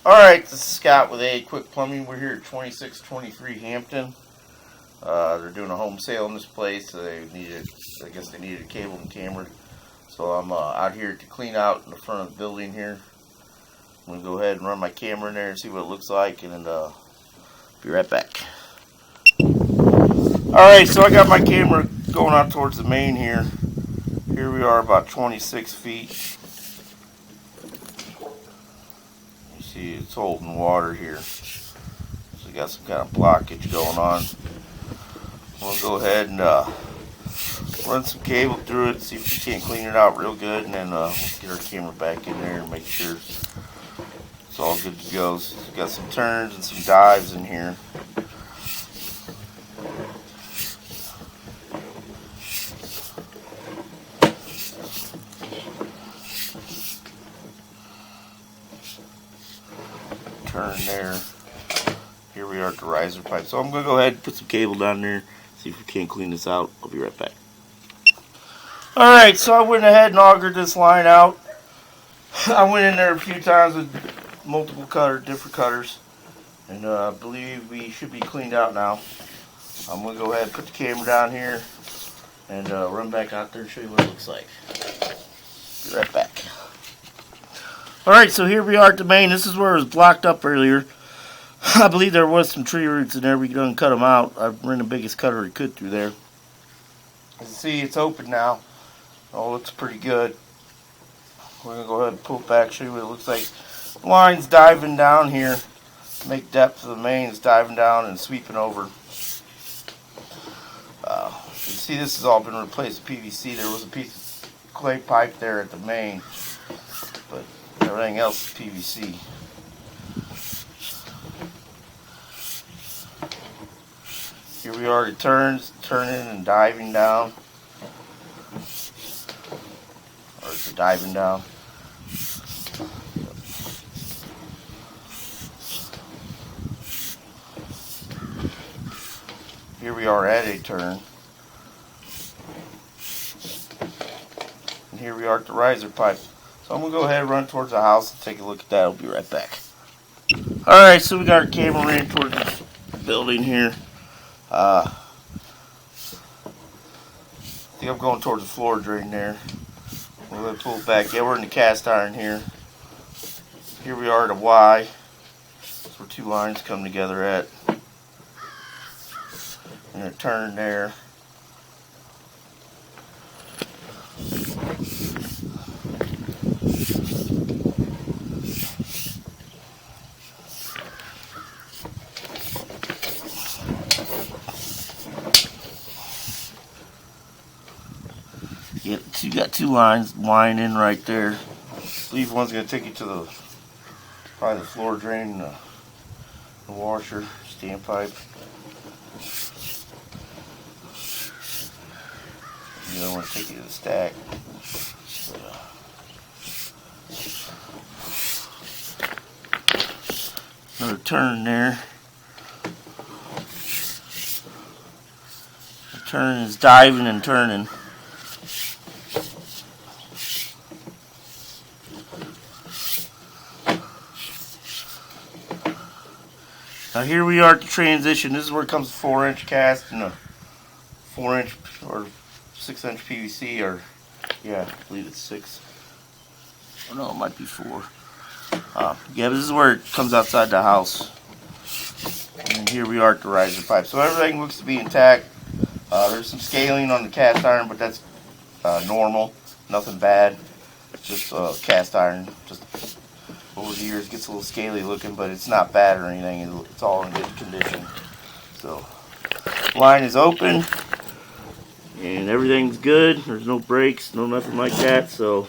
Alright, this is Scott with AAQUICK Plumbing. We're here at 2623 Hampton. They're doing a home sale in this place. I guess they needed a cable and camera. So I'm out here to clean out in the front of the building here. I'm going to go ahead and run my camera in there and see what it looks like, and then be right back. Alright, so I got my camera going out towards the main here. Here we are about 26 feet. See, it's holding water here, so we got some kind of blockage going on. We'll go ahead and run some cable through it, see if we can't clean it out real good, and then we'll get our camera back in there and make sure it's all good to go. So we got some turns and some dives in here. Turn there. Here we are at the riser pipe. So I'm going to go ahead and put some cable down there, see if we can't clean this out. I'll be right back. Alright, so I went ahead and augered this line out. I went in there a few times with multiple different cutters, and I believe we should be cleaned out now. I'm going to go ahead and put the camera down here and run back out there and show you what it looks like. Be right back. Alright, so here we are at the main. This is where it was blocked up earlier. I believe there was some tree roots in there. We done cut them out. I ran the biggest cutter we could through there. As you see, it's open now. Oh, looks pretty good. We're going to go ahead and pull it back, show you what it looks like. The line's diving down here to make depth of the main. It's diving down and sweeping over. You see, this has all been replaced with PVC. There was a piece of clay pipe there at the main, but everything else is PVC. Here we are, it turns, turning and diving down. Or it's diving down. Here we are at a turn. And here we are at the riser pipe. So I'm going to go ahead and run towards the house and take a look at that. I'll be right back. Alright, so we got our camera ran towards this building here. I think I'm going towards the floor drain there. We're going to pull it back. Yeah, we're in the cast iron here. Here we are at a Y. That's where two lines come together at. And a turn there. Yep, you got two lines winding right there. I believe one's going to take you to probably the floor drain, the washer, standpipe. The other one will take you to the stack. Another turn there. The turn is diving and turning. Now here we are at the transition. This is where it comes to 4-inch cast and a 4-inch or 6-inch PVC, or yeah, I believe it's 6. Oh no, it might be 4. Yeah, this is where it comes outside the house. And here we are at the riser pipe. So everything looks to be intact. There's some scaling on the cast iron, but that's normal, nothing bad. It's just cast iron. Just over the years gets a little scaly looking, but it's not bad or anything. It's all in good condition. So line is open and everything's good. There's no breaks, no nothing like that. So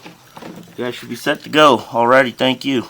you guys should be set to go. Alrighty, thank you.